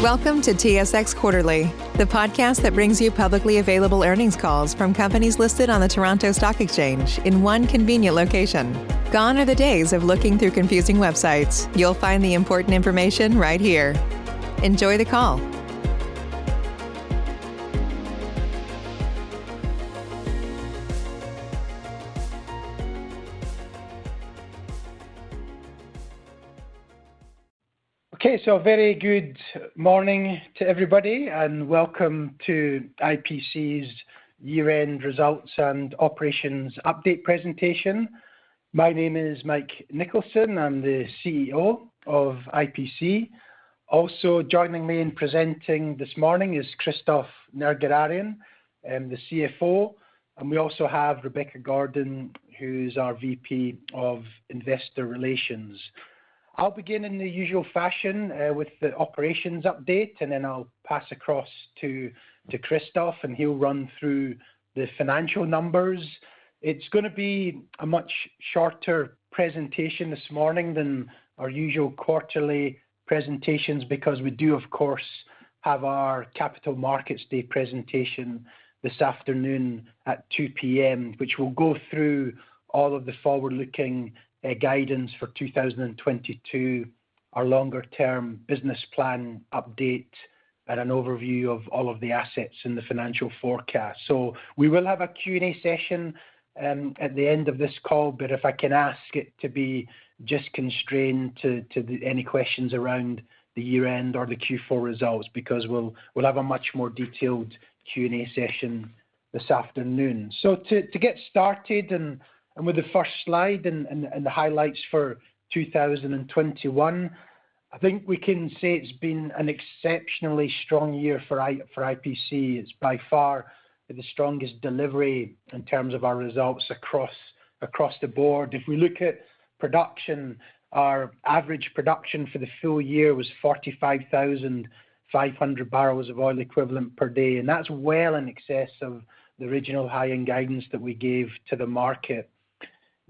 Welcome to TSX Quarterly, the podcast that brings you publicly available earnings calls from companies listed on the Toronto Stock Exchange in one convenient location. Gone are the days of looking through confusing websites. You'll find the important information right here. Enjoy the call. Okay, so a very good morning to everybody and welcome to IPC's year-end results and operations update presentation. My name is Mike Nicholson. I'm the CEO of IPC. Also joining me in presenting this morning is Christophe Nergarian, the CFO, and we also have Rebecca Gordon, who's our VP of Investor Relations. I'll begin in the usual fashion with the operations update, and then I'll pass across to Christophe, and he'll run through the financial numbers. It's going to be a much shorter presentation this morning than our usual quarterly presentations because we do, of course, have our Capital Markets Day presentation this afternoon at 2 p.m., which will go through all of the forward-looking guidance for 2022, our longer-term business plan update, and an overview of all of the assets in the financial forecast. So we will have a Q&A session at the end of this call, but if I can ask it to be just constrained to any questions around the year-end or the Q4 results, because we'll have a much more detailed Q&A session this afternoon. So to get started and with the first slide and the highlights for 2021, I think we can say it's been an exceptionally strong year for IPC. It's by far the strongest delivery in terms of our results across the board. If we look at production, our average production for the full year was 45,500 barrels of oil equivalent per day, and that's well in excess of the original high-end guidance that we gave to the market.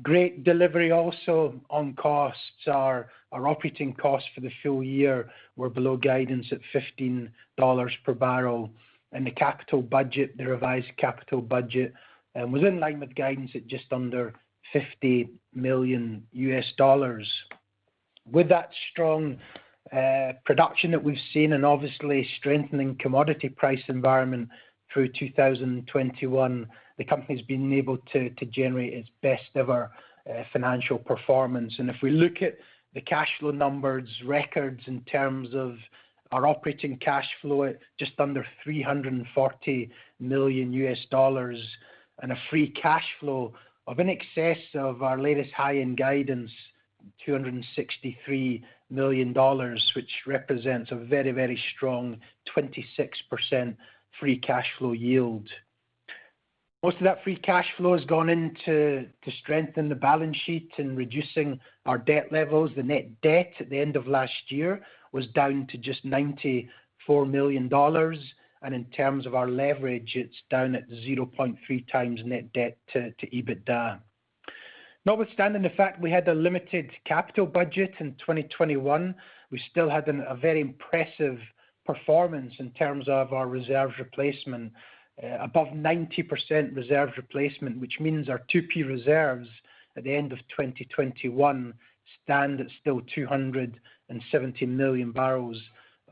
Great delivery also on costs. Our operating costs for the full year were below guidance at $15 per barrel, and the capital budget, the revised capital budget, was in line with guidance at just under $50 million. With that strong production that we've seen and obviously strengthening commodity price environment through 2021, the company's been able to generate its best ever financial performance. And if we look at the cash flow numbers, records in terms of our operating cash flow at just under $340 million and a free cash flow of in excess of our latest high-end guidance, $263 million, which represents a very, very strong 26% free cash flow yield. Most of that free cash flow has gone into strengthen the balance sheet and reducing our debt levels. The net debt at the end of last year was down to just $94 million. And in terms of our leverage, it's down at 0.3 times net debt to EBITDA. Notwithstanding the fact we had a limited capital budget in 2021, we still had a very impressive performance in terms of our reserves replacement. Above 90% reserves replacement, which means our 2P reserves at the end of 2021 stand at still 270 million barrels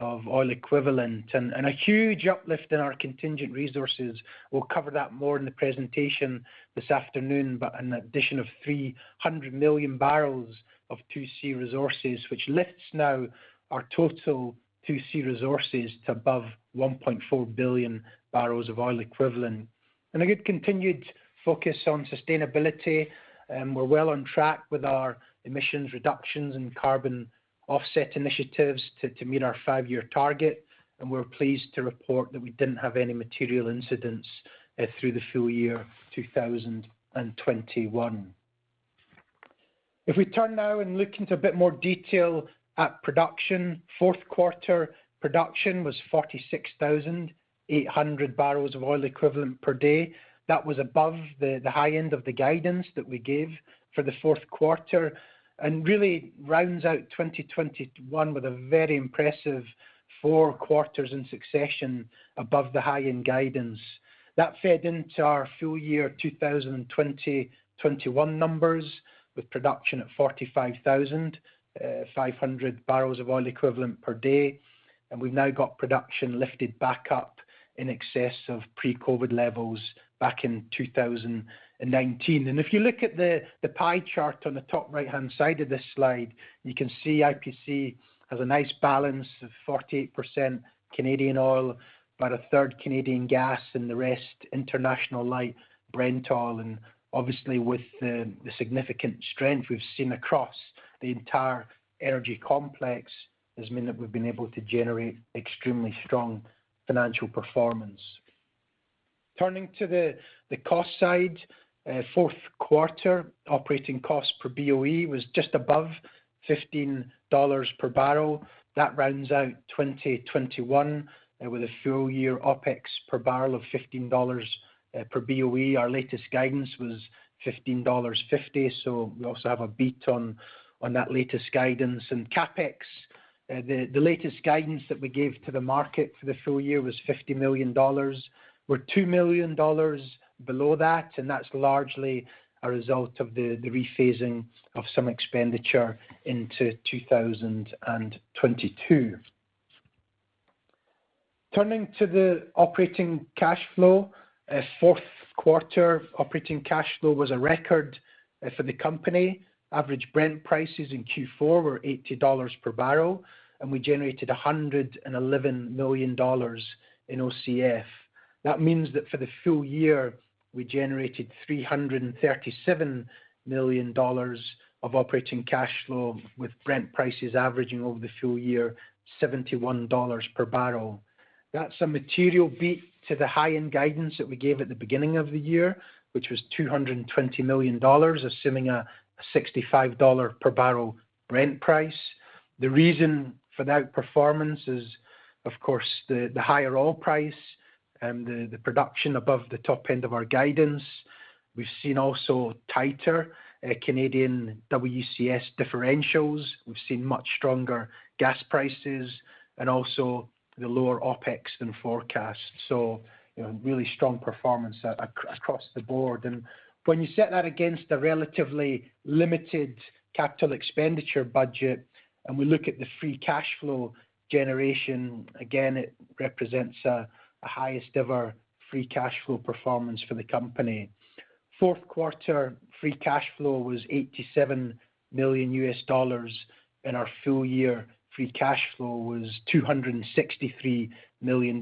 of oil equivalent, and a huge uplift in our contingent resources. We'll cover that more in the presentation this afternoon, but an addition of 300 million barrels of 2C resources, which lifts now our total 2C resources to above 1.4 billion barrels of oil equivalent. And a good continued focus on sustainability. We're well on track with our emissions reductions and carbon offset initiatives to meet our 5-year target. And we're pleased to report that we didn't have any material incidents through the full year 2021. If we turn now and look into a bit more detail at production, fourth quarter production was 46,800 barrels of oil equivalent per day. That was above the high end of the guidance that we gave for the fourth quarter, and really rounds out 2021 with a very impressive 4 quarters in succession above the high-end guidance. That fed into our full year 2020-21 numbers, with production at 45,500 barrels of oil equivalent per day. And we've now got production lifted back up in excess of pre-COVID levels back in 2019. And if you look at the pie chart on the top right-hand side of this slide, you can see IPC has a nice balance of 48% Canadian oil, about a third Canadian gas, and the rest international light Brent oil. And obviously with the significant strength we've seen across the entire energy complex has meant that we've been able to generate extremely strong financial performance. Turning to the cost side, fourth quarter operating cost per BOE was just above $15 per barrel. That rounds out 2021 with a full year OPEX per barrel of $15 per BOE. Our latest guidance was $15.50, so we also have a beat on that latest guidance. And CapEx, the latest guidance that we gave to the market for the full year was $50 million. We're $2 million below that, and that's largely a result of the rephasing of some expenditure into 2022. Turning to the operating cash flow, fourth quarter operating cash flow was a record for the company. Average Brent prices in Q4 were $80 per barrel, and we generated $111 million in OCF. That means that for the full year, we generated $337 million of operating cash flow, with Brent prices averaging over the full year $71 per barrel. That's a material beat to the high-end guidance that we gave at the beginning of the year, which was $220 million, assuming a $65 per barrel Brent price. The reason for that performance is, of course, the higher oil price and the production above the top end of our guidance. We've seen also tighter Canadian WCS differentials. We've seen much stronger gas prices and also the lower OPEX than forecast. So, really strong performance across the board. And when you set that against a relatively limited capital expenditure budget, and we look at the free cash flow generation, again, it represents a highest ever free cash flow performance for the company. Fourth quarter free cash flow was $87 million, and our full year free cash flow was $263 million,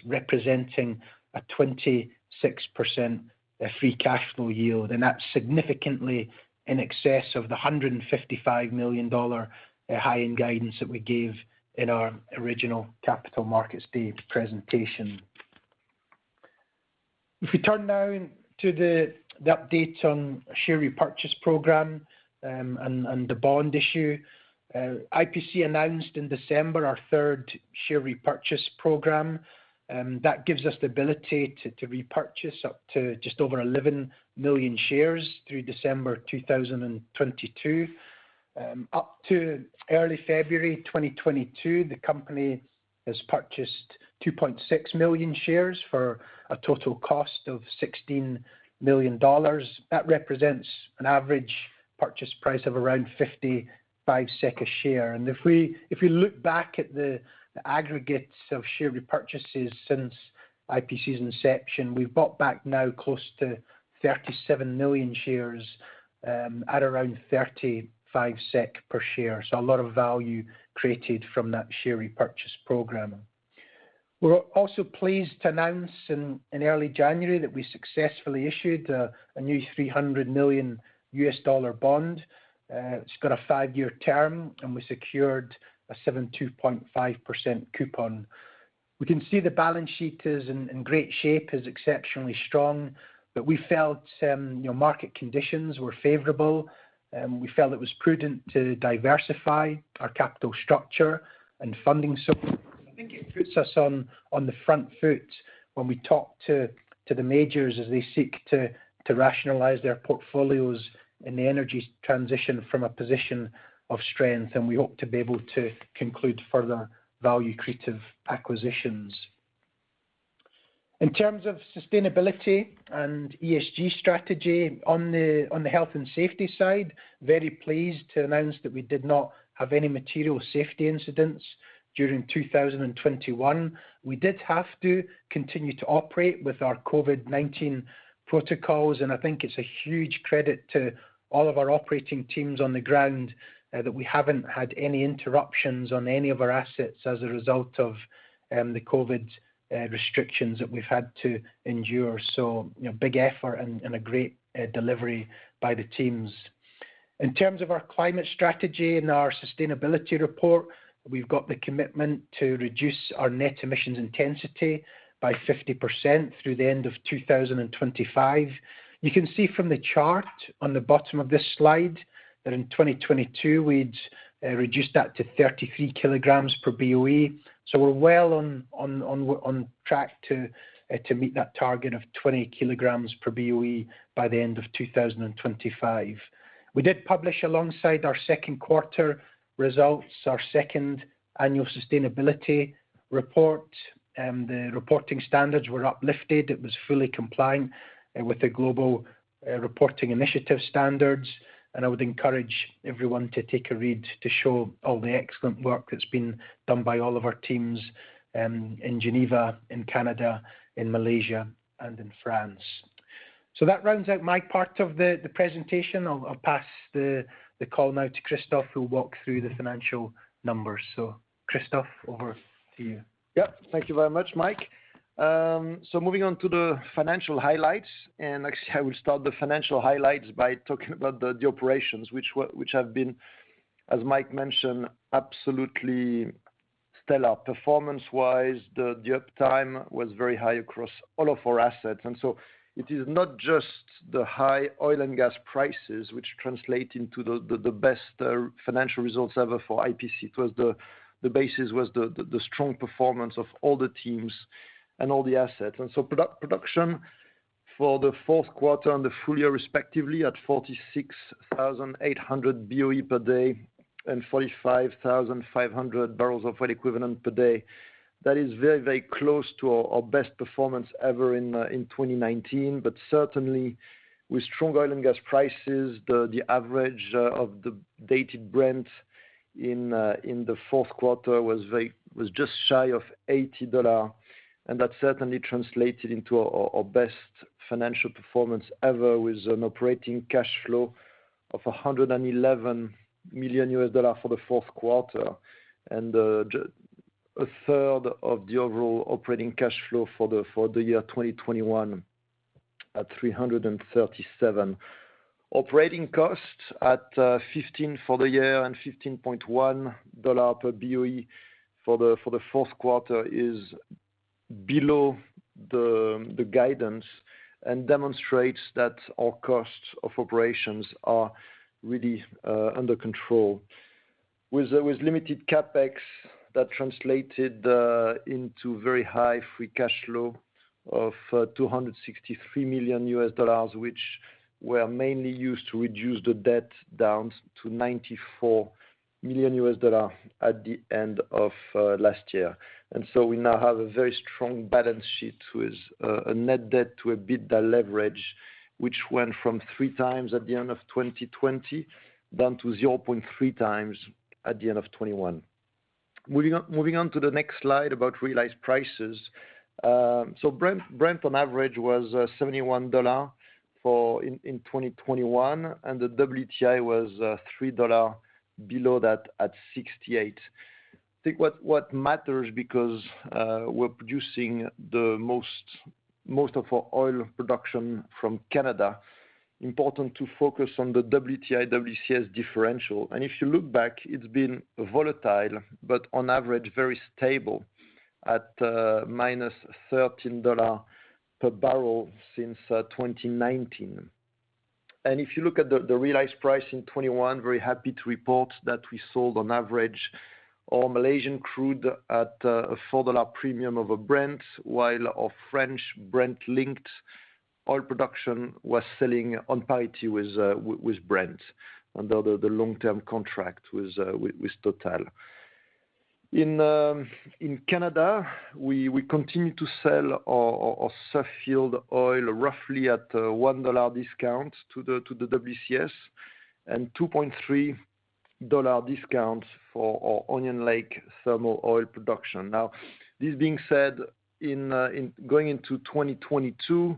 representing a 26% free cash flow yield, and that's significantly in excess of the $155 million high-end guidance that we gave in our original Capital Markets Day presentation. If we turn now to the update on share repurchase program and the bond issue, IPC announced in December our third share repurchase program. That gives us the ability to repurchase up to just over 11 million shares through December 2022. Up to early February 2022, the company has purchased 2.6 million shares for a total cost of $16 million. That represents an average purchase price of around 55 SEK a share. And if we look back at the aggregates of share repurchases since IPC's inception, we've bought back now close to 37 million shares at around 35 SEK per share. So a lot of value created from that share repurchase program. We're also pleased to announce in early January that we successfully issued a new $300 million bond. It's got a 5-year term, and we secured a 7.25% coupon. We can see the balance sheet is in great shape, is exceptionally strong, but we felt market conditions were favourable. We felt it was prudent to diversify our capital structure and funding. So I think it puts us on the front foot when we talk to the majors as they seek to rationalise their portfolios in the energy transition from a position of strength, and we hope to be able to conclude further value-creative acquisitions. In terms of sustainability and ESG strategy, on the health and safety side, very pleased to announce that we did not have any material safety incidents during 2021. We did have to continue to operate with our COVID-19 protocols, and I think it's a huge credit to all of our operating teams on the ground that we haven't had any interruptions on any of our assets as a result of the COVID restrictions that we've had to endure. So, big effort and a great delivery by the teams. In terms of our climate strategy and our sustainability report, we've got the commitment to reduce our net emissions intensity by 50% through the end of 2025. You can see from the chart on the bottom of this slide that in 2022 we'd reduced that to 33 kilograms per BOE. So we're well on track to meet that target of 20 kilograms per BOE by the end of 2025. We did publish alongside our second quarter results, our second annual sustainability report. The reporting standards were uplifted. It was fully compliant with the Global Reporting Initiative standards. And I would encourage everyone to take a read to show all the excellent work that's been done by all of our teams in Geneva, in Canada, in Malaysia, and in France. So that rounds out my part of the presentation. I'll pass the call now to Christophe, who will walk through the financial numbers. So Christophe, over to you. Yeah, thank you very much, Mike. So moving on to the financial highlights, and actually I will start the financial highlights by talking about the operations, which have been, as Mike mentioned, absolutely stellar. Performance-wise, the uptime was very high across all of our assets, and so it is not just the high oil and gas prices which translate into the best financial results ever for IPC. It was the basis was the strong performance of all the teams and all the assets. And so production for the fourth quarter and the full year respectively at 46,800 BOE per day and 45,500 barrels of oil equivalent per day. That is very, very close to our best performance ever in 2019, but certainly with strong oil and gas prices, the average of the dated Brent in the fourth quarter was just shy of $80. And that certainly translated into our best financial performance ever, with an operating cash flow of $111 million for the fourth quarter, and a third of the overall operating cash flow for the year 2021 at $337. Operating costs at 15 for the year and $15.1 per BOE for the fourth quarter is below the guidance, and demonstrates that our costs of operations are really under control. With limited capex, that translated into very high free cash flow of $263 million, which were mainly used to reduce the debt down to $94 million at the end of last year. And so we now have a very strong balance sheet with a net debt to EBITDA leverage, which went from 3 times at the end of 2020 down to 0.3 times at the end of 21. Moving on to the next slide about realized prices. So Brent on average was $71 in 2021, and the WTI was $3 below that at 68. I think what matters, because we're producing the most of our oil production from Canada, important to focus on the WTI WCS differential. And if you look back, it's been volatile, but on average very stable at minus $13 per barrel since 2019. And if you look at the realized price in 21, very happy to report that we sold on average our Malaysian crude at a $4 premium over Brent, while our French Brent-linked oil production was selling on parity with Brent under the long-term contract with Total. In Canada, we continue to sell our Suffield oil roughly at $1 discount to the WCS and $2.3 discount for our Onion Lake thermal oil production. Now, this being said, in going into 2022,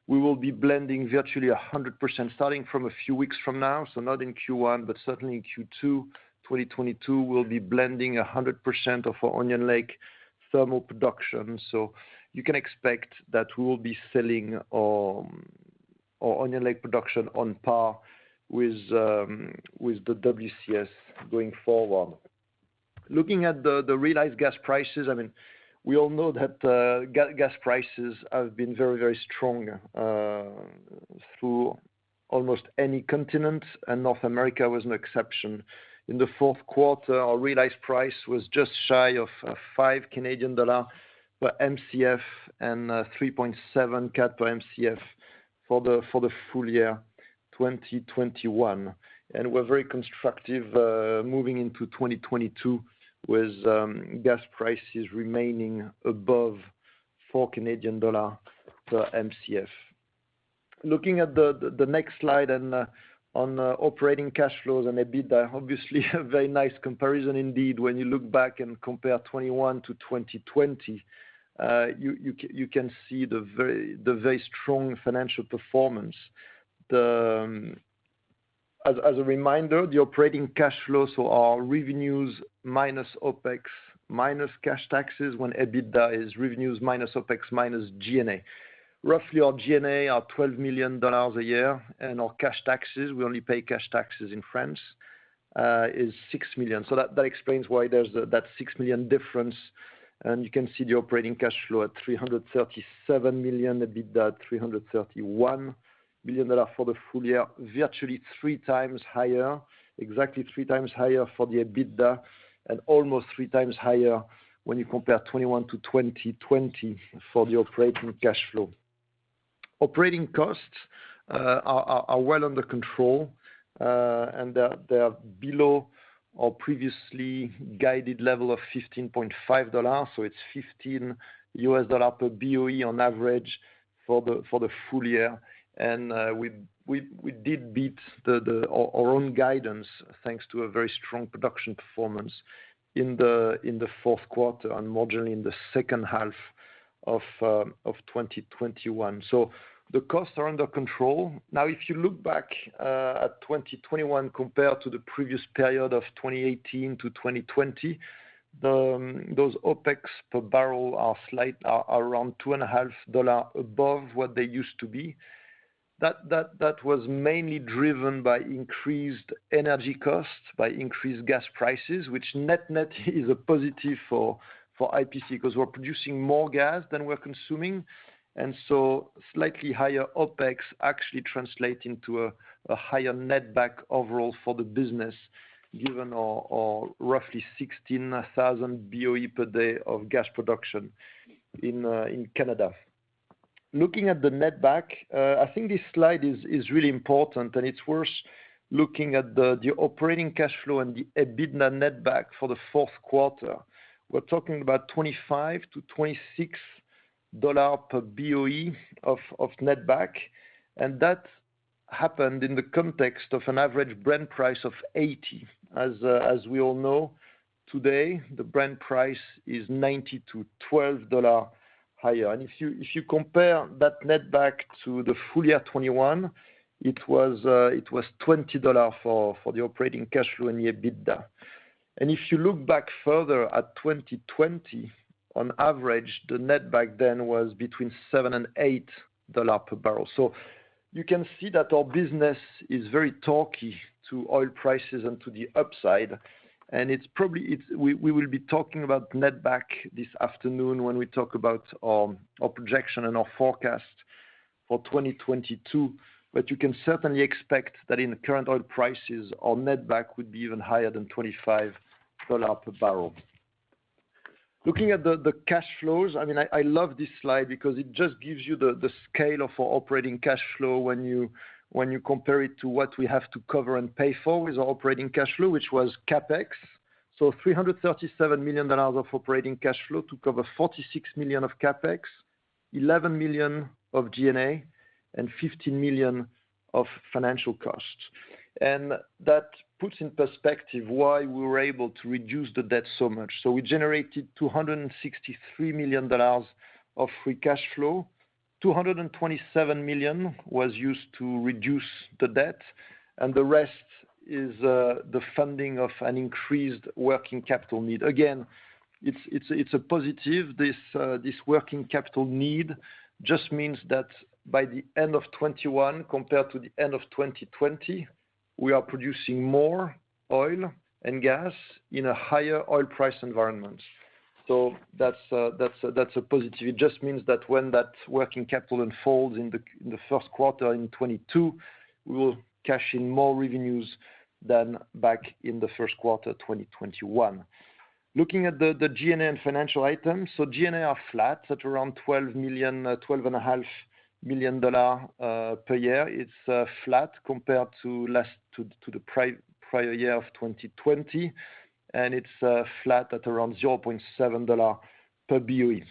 we will be blending virtually 100% starting from a few weeks from now, so not in Q1, but certainly in Q2 2022, we'll be blending 100% of our Onion Lake thermal production. So you can expect that we will be selling our Onion Lake production on par with the WCS going forward. Looking at the realized gas prices, I mean, we all know that gas prices have been very, very strong through almost any continent, and North America was no exception. In the fourth quarter, our realized price was just shy of 5 Canadian dollar per MCF and 3.7 CAD per MCF for the full year 2021. And we're very constructive moving into 2022 with gas prices remaining above 4 Canadian dollar per MCF. Looking at the next slide and on operating cash flows and EBITDA, obviously a very nice comparison indeed. When you look back and compare 21 to 2020, you can see the very strong financial performance. As a reminder, the operating cash flow, so our revenues minus OPEX minus cash taxes, when EBITDA is revenues minus OPEX minus G&A. Roughly our G&A are $12 million a year, and our cash taxes, we only pay cash taxes in France, is $6 million. So that explains why there's that $6 million difference. And you can see the operating cash flow at $337 million, EBITDA at $331 million for the full year, virtually 3 times higher, exactly 3 times higher for the EBITDA, and almost 3 times higher when you compare 21 to 2020 for the operating cash flow. Operating costs are well under control, and they're below our previously guided level of $15.5, so it's $15 per BOE on average for the full year. And we did beat our own guidance thanks to a very strong production performance in the fourth quarter and more generally in the second half of 2021. So the costs are under control. Now, if you look back at 2021 compared to the previous period of 2018 to 2020, those OPEX per barrel are around $2.50 above what they used to be. That was mainly driven by increased energy costs, by increased gas prices, which net is a positive for IPC because we're producing more gas than we're consuming. And so slightly higher OPEX actually translate into a higher netback overall for the business, given our roughly 16,000 BOE per day of gas production in Canada. Looking at the netback, I think this slide is really important, and it's worth looking at the operating cash flow and the EBITDA netback for the fourth quarter. We're talking about $25 to $26 per BOE of netback, and that happened in the context of an average Brent price of 80. As we all know, today the Brent price is $90 to $12 higher. And if you compare that netback to the full year 21, it was $20 for the operating cash flow and the EBITDA. And if you look back further at 2020, on average, the netback then was between $7 and $8 per barrel. So you can see that our business is very torquey to oil prices and to the upside. And we will be talking about netback this afternoon when we talk about our projection and our forecast for 2022. But you can certainly expect that in the current oil prices, our netback would be even higher than $25 per barrel. Looking at the cash flows, I mean, I love this slide because it just gives you the scale of our operating cash flow when you compare it to what we have to cover and pay for with our operating cash flow, which was CapEx, So $337 million of operating cash flow to cover $46 million of CapEx, $11 million of G&A, and $15 million of financial costs. And that puts in perspective why we were able to reduce the debt so much. So we generated $263 million of free cash flow. $227 million was used to reduce the debt, and the rest is the funding of an increased working capital need. Again, it's a positive. This working capital need just means that by the end of 21 compared to the end of 2020, we are producing more oil and gas in a higher oil price environment. So that's a positive. It just means that when that working capital unfolds in the first quarter in 22, we will cash in more revenues than back in the first quarter 2021. Looking at the G&A and financial items, so G&A are flat at around $12.5 million per year. It's flat compared to the prior year of 2020, and it's flat at around $0.7 per BOE.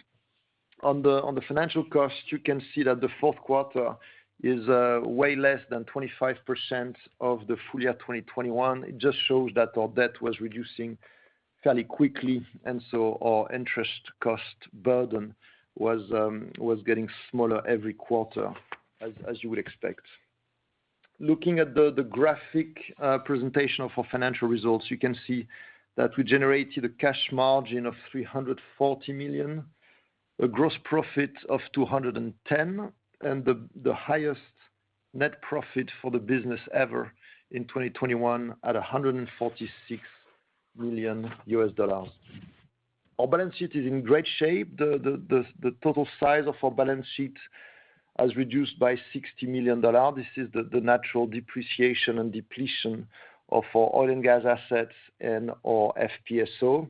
On the financial costs, you can see that the fourth quarter is way less than 25% of the full year 2021. It just shows that our debt was reducing fairly quickly, and so our interest cost burden was getting smaller every quarter, as you would expect. Looking at the graphic presentation of our financial results, you can see that we generated a cash margin of $340 million, a gross profit of $210 million, and the highest net profit for the business ever in 2021 at $146 million. Our balance sheet is in great shape. The total size of our balance sheet has reduced by $60 million. This is the natural depreciation and depletion of our oil and gas assets and our FPSO.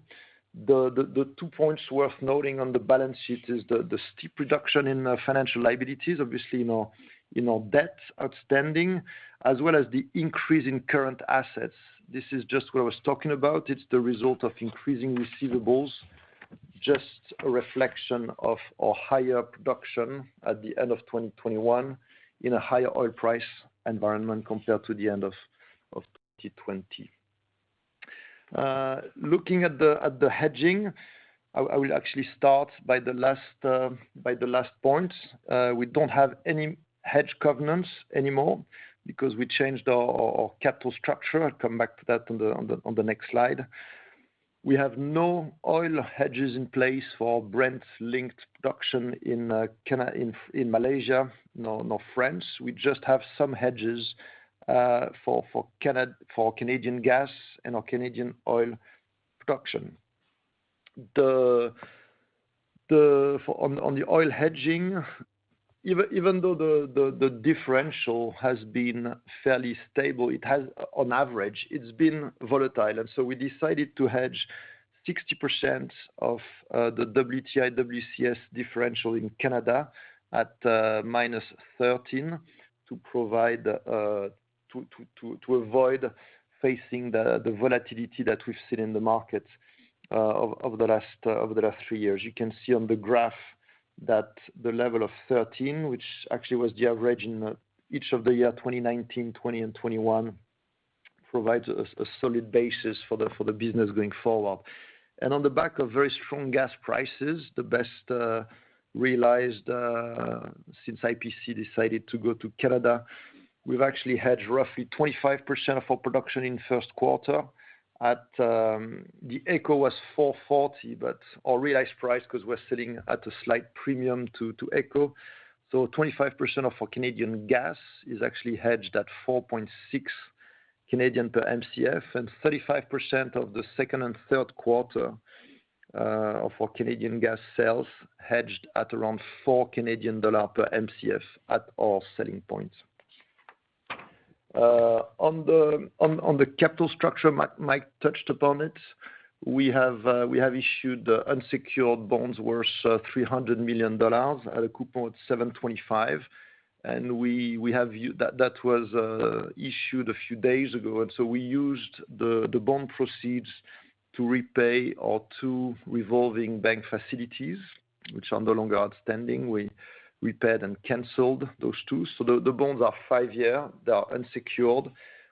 The 2 points worth noting on the balance sheet is the steep reduction in financial liabilities, obviously in our debt outstanding, as well as the increase in current assets. This is just what I was talking about. It's the result of increasing receivables, just a reflection of our higher production at the end of 2021 in a higher oil price environment compared to the end of 2020. Looking at the hedging, I will actually start by the last point. We don't have any hedge covenants anymore because we changed our capital structure. I'll come back to that on the next slide. We have no oil hedges in place for Brent-linked production in Malaysia, nor France. We just have some hedges for Canadian gas and our Canadian oil production. On the oil hedging, even though the differential has been fairly stable, it has on average it's been volatile, and so we decided to hedge 60% of the WTI WCS differential in Canada at -13 to provide to avoid facing the volatility that we've seen in the market over the last 3 years. You can see on the graph that the level of 13, which actually was the average in each of the year 2019, 20, and 21, provides a solid basis for the business going forward. And on the back of very strong gas prices, the best realized since IPC decided to go to Canada, we've actually hedged roughly 25% of our production in first quarter. At the ECO was 440, but our realized price, because we're sitting at a slight premium to ECO, so 25% of our Canadian gas is actually hedged at 4.6 Canadian per MCF, and 35% of the second and third quarter of our Canadian gas sales hedged at around 4 Canadian dollar per MCF at our selling point. On the capital structure, Mike touched upon it. We have issued unsecured bonds worth $300 million at a coupon of 7.25, and we have that was issued a few days ago, and so we used the bond proceeds to repay our 2 revolving bank facilities, which are no longer outstanding. We repaid and canceled those 2. So the bonds are 5-year, they are unsecured,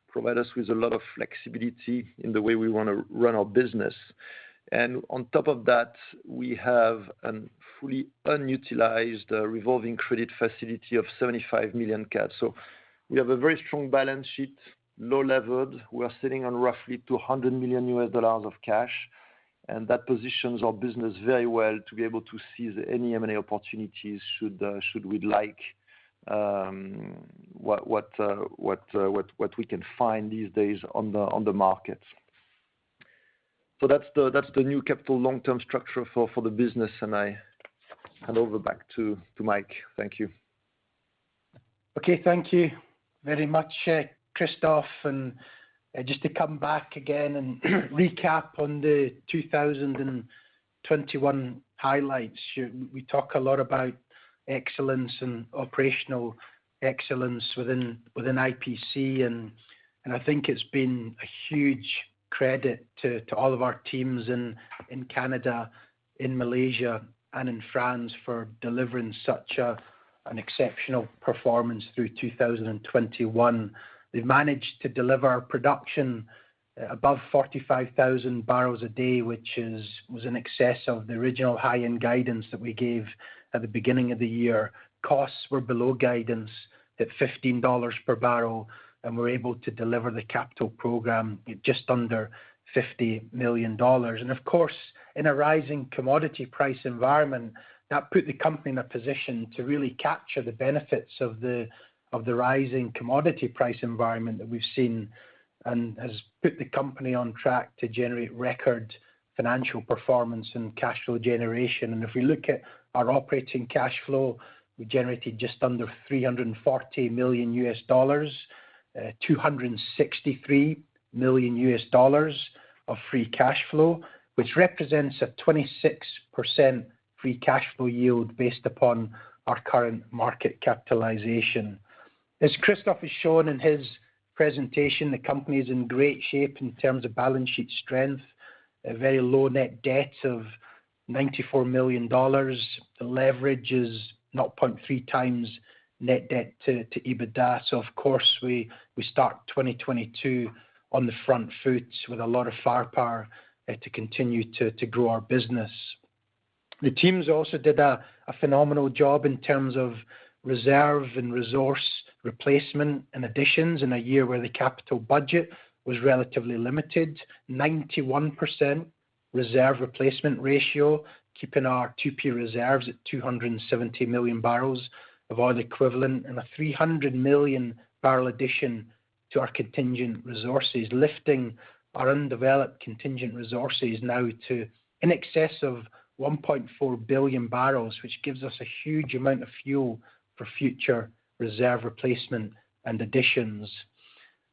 provide us with a lot of flexibility in the way we want to run our business. And on top of that, we have a fully unutilized revolving credit facility of 75 million CAD. So we have a very strong balance sheet, low levered. We are sitting on roughly $200 million of cash, and that positions our business very well to be able to seize any M&A opportunities should we like what we can find these days on the market. So that's the new capital long-term structure for the business, and I hand over back to Mike. Thank you. Okay, thank you very much, Christophe. And just to come back again and recap on the 2021 highlights, we talk a lot about excellence and operational excellence within IPC, and I think it's been a huge credit to all of our teams in Canada, in Malaysia, and in France for delivering such an exceptional performance through 2021. They've managed to deliver production above 45,000 barrels a day, which was in excess of the original high-end guidance that we gave at the beginning of the year. Costs were below guidance at $15 per barrel, and we're able to deliver the capital program at just under $50 million. And of course, in a rising commodity price environment, that put the company in a position to really capture the benefits of the rising commodity price environment that we've seen, and has put the company on track to generate record financial performance and cash flow generation. And if we look at our operating cash flow, we generated just under $340 million, $263 million of free cash flow, which represents a 26% free cash flow yield based upon our current market capitalization. As Christophe has shown in his presentation, the company is in great shape in terms of balance sheet strength, a very low net debt of $94 million. The leverage is 0.3 times net debt to EBITDA. So of course we start 2022 on the front foot with a lot of firepower to continue to grow our business. The teams also did a phenomenal job in terms of reserve and resource replacement and additions in a year where the capital budget was relatively limited. 91% reserve replacement ratio, keeping our 2P reserves at 270 million barrels of oil equivalent, and a 300 million barrel addition to our contingent resources, lifting our undeveloped contingent resources now to in excess of 1.4 billion barrels, which gives us a huge amount of fuel for future reserve replacement and additions.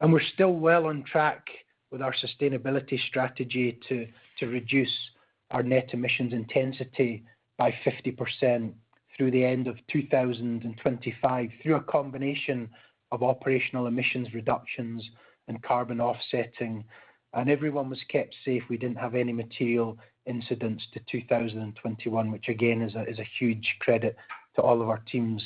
And we're still well on track with our sustainability strategy to reduce our net emissions intensity by 50% through the end of 2025 through a combination of operational emissions reductions and carbon offsetting. And everyone was kept safe. We didn't have any material incidents to 2021, which again is a huge credit to all of our teams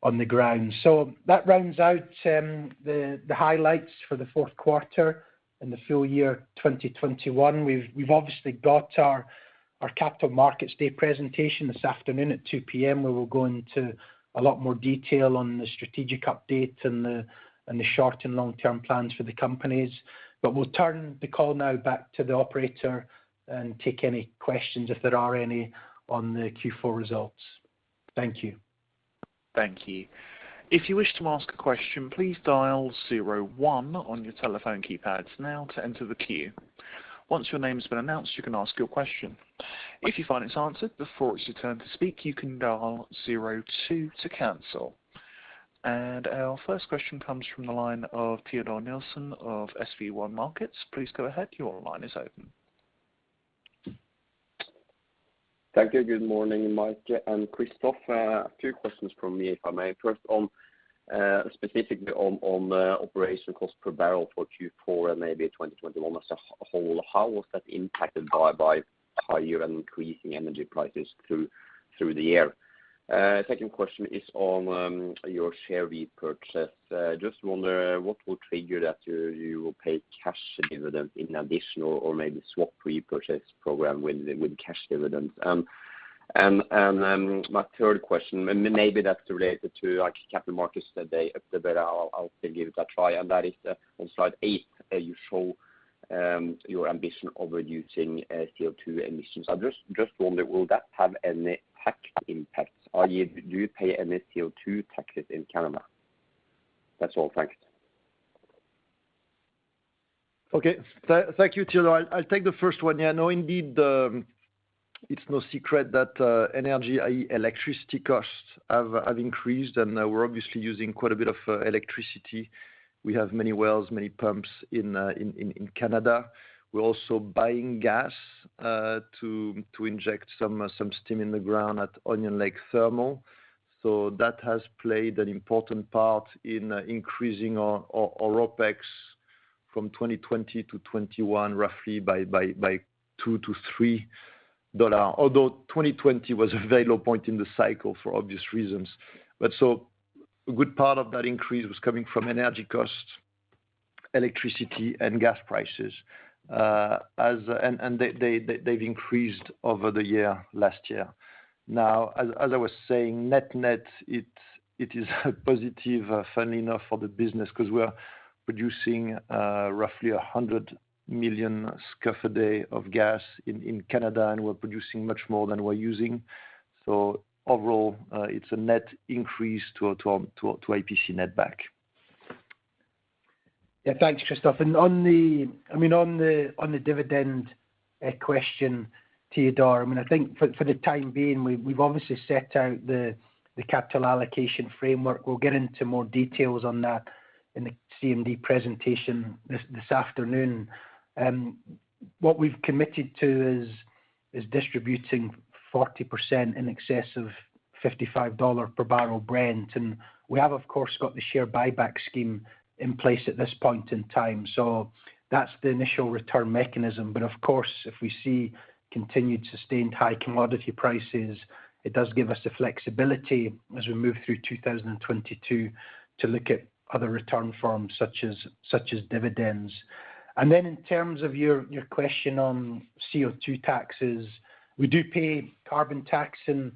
on the ground. So that rounds out the highlights for the fourth quarter and the full year 2021. We've obviously got our Capital Markets Day presentation this afternoon at 2 p.m. where we'll go into a lot more detail on the strategic update and the short and long-term plans for the companies. But we'll turn the call now back to the operator and take any questions if there are any on the Q4 results. Thank you. Thank you. If you wish to ask a question, please dial 01 on your telephone keypads now to enter the queue. Once your name has been announced, you can ask your question. If you find it's answered before it's your turn to speak, you can dial 02 to cancel. And our first question comes from the line of Theodore Nielsen of SV1 Markets. Please go ahead. Your line is open. Thank you. Good morning, Mike and Christophe. A few questions from me, if I may. First, on specifically on operation cost per barrel for Q4 and maybe 2021 as a whole. How was that impacted by higher and increasing energy prices through the year? Second question is on your share repurchase. Just wonder what will trigger that you will pay cash dividends in addition or maybe swap repurchase program with cash dividends. And my third question, and maybe that's related to like capital markets today, but I'll still give it a try. And that is on slide 8, you show your ambition of reducing CO2 emissions. I just wonder, will that have any tax impacts? Do you pay any CO2 taxes in Canada? That's all. Thanks. Okay. Thank you, Theodore. I'll take the first one. Yeah, no, indeed, it's no secret that energy, i.e. electricity costs have increased, and we're obviously using quite a bit of electricity. We have many wells, many pumps in Canada. We're also buying gas to inject some steam in the ground at Onion Lake Thermal. So that has played an important part in increasing our OPEX from 2020 to 21 roughly by $2 to $3. Although 2020 was a very low point in the cycle for obvious reasons. But so a good part of that increase was coming from energy costs, electricity and gas prices. They've increased over the year last year. Now, as I was saying, net, it is a positive, funnily enough, for the business because we're producing roughly 100 million scf a day of gas in Canada, and we're producing much more than we're using. So overall, it's a net increase to IPC netback. Yeah, thanks, Christophe. And on the dividend question, Theodore, I think for the time being, we've obviously set out the capital allocation framework. We'll get into more details on that in the CMD presentation this afternoon. What we've committed to is distributing 40% in excess of $55 per barrel Brent, and we have of course got the share buyback scheme in place at this point in time. So that's the initial return mechanism. But of course, if we see continued sustained high commodity prices, it does give us the flexibility as we move through 2022 to look at other return forms such as dividends. And then in terms of your question on CO2 taxes, we do pay carbon tax in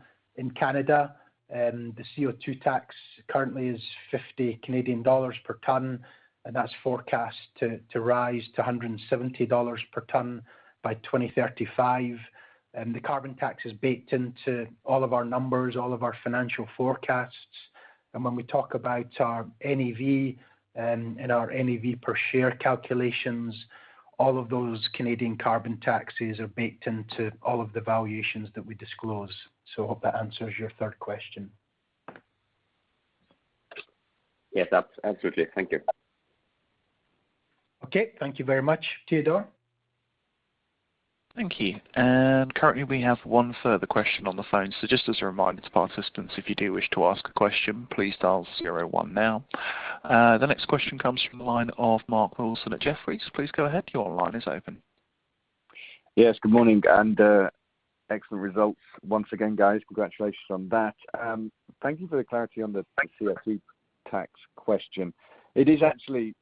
Canada. The CO2 tax currently is 50 Canadian dollars per tonne, and that's forecast to rise to $170 per tonne by 2035. The carbon tax is baked into all of our numbers, all of our financial forecasts. And when we talk about our NAV and our NAV per share calculations, all of those Canadian carbon taxes are baked into all of the valuations that we disclose. So I hope that answers your third question. Yes, absolutely. Thank you. Okay, thank you very much, Theodore. Thank you. And currently we have one further question on the phone. So just as a reminder to participants, if you do wish to ask a question, please dial 01 now. The next question comes from the line of Mark Wilson at Jefferies. Please go ahead. Your line is open. Yes, good morning and excellent results once again, guys. Congratulations on that. Thank you for the clarity on the CO2 tax question. It is actually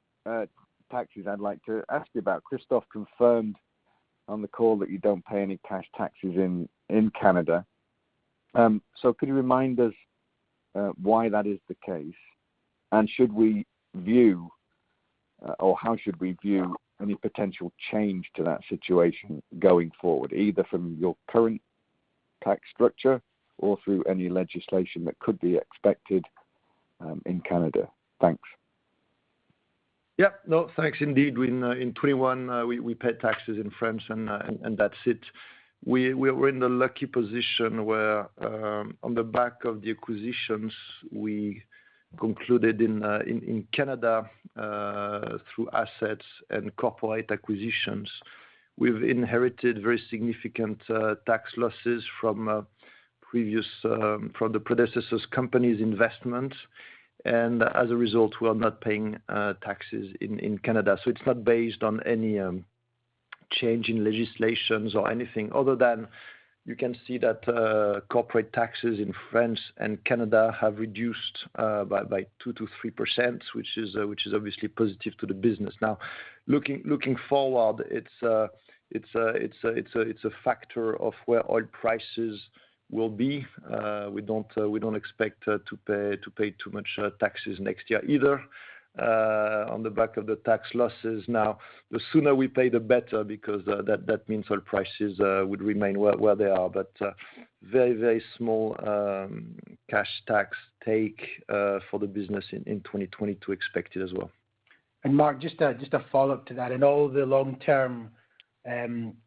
taxes I'd like to ask you about. Christophe confirmed on the call that you don't pay any cash taxes in Canada. So could you remind us why that is the case? And should we view, or how should we view any potential change to that situation going forward, either from your current tax structure or through any legislation that could be expected in Canada? Thanks. Yeah, no, thanks indeed. In 21, we paid taxes in France, and that's it. We were in the lucky position where, on the back of the acquisitions, we concluded in Canada through assets and corporate acquisitions. We've inherited very significant tax losses from the predecessors' companies' investments. and as a result, we are not paying taxes in Canada. So it's not based on any change in legislations or anything other than you can see that corporate taxes in France and Canada have reduced by 2 to 3%, which is obviously positive to the business. Now, looking forward, it's a factor of where oil prices will be. We don't expect to pay too much taxes next year either. On the back of the tax losses. Now, the sooner we pay, the better, because that means oil prices would remain where they are. But very, very small cash tax take for the business in 2022 expected as well. And Mark, just a follow-up to that, and all the long-term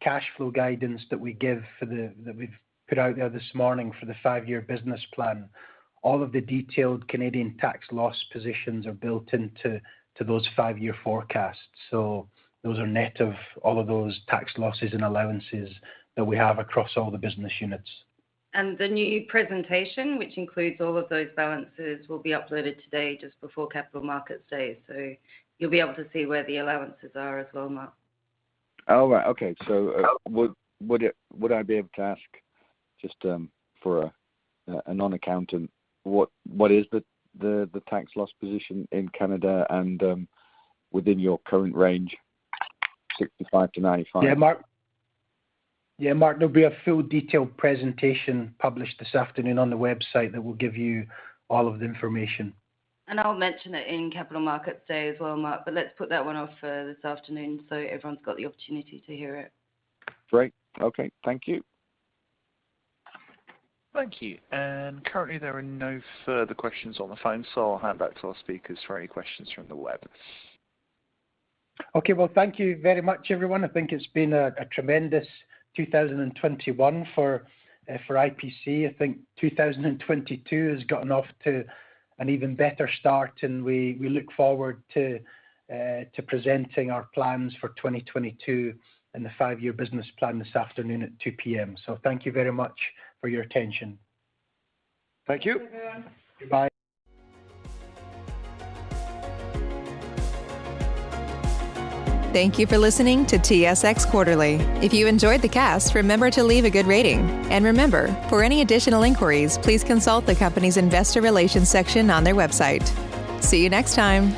cash flow guidance that we give that we've put out there this morning for the 5-year business plan, all of the detailed Canadian tax loss positions are built into those 5-year forecasts. So those are net of all of those tax losses and allowances that we have across all the business units. And the new presentation, which includes all of those balances, will be uploaded today just before Capital Markets Day. So you'll be able to see where the allowances are as well, Mark. Oh, right. Okay. So would I be able to ask, just for a non-accountant, what is the tax loss position in Canada and within your current range, 65 to 95? Yeah, Mark, there'll be a full detailed presentation published this afternoon on the website that will give you all of the information. And I'll mention it in Capital Markets Day as well, Mark, but let's put that one off for this afternoon so everyone's got the opportunity to hear it. Great. Okay. Thank you. Thank you. And currently there are no further questions on the phone, so I'll hand back to our speakers for any questions from the web. Okay, well, thank you very much, everyone. I think it's been a tremendous 2021 for IPC. I think 2022 has gotten off to an even better start, and we look forward to presenting our plans for 2022 and the 5-year business plan this afternoon at 2 p.m. So thank you very much for your attention. Thank you. Goodbye. Thank you for listening to TSX Quarterly. If you enjoyed the cast, remember to leave a good rating. And remember, for any additional inquiries, please consult the company's investor relations section on their website. See you next time.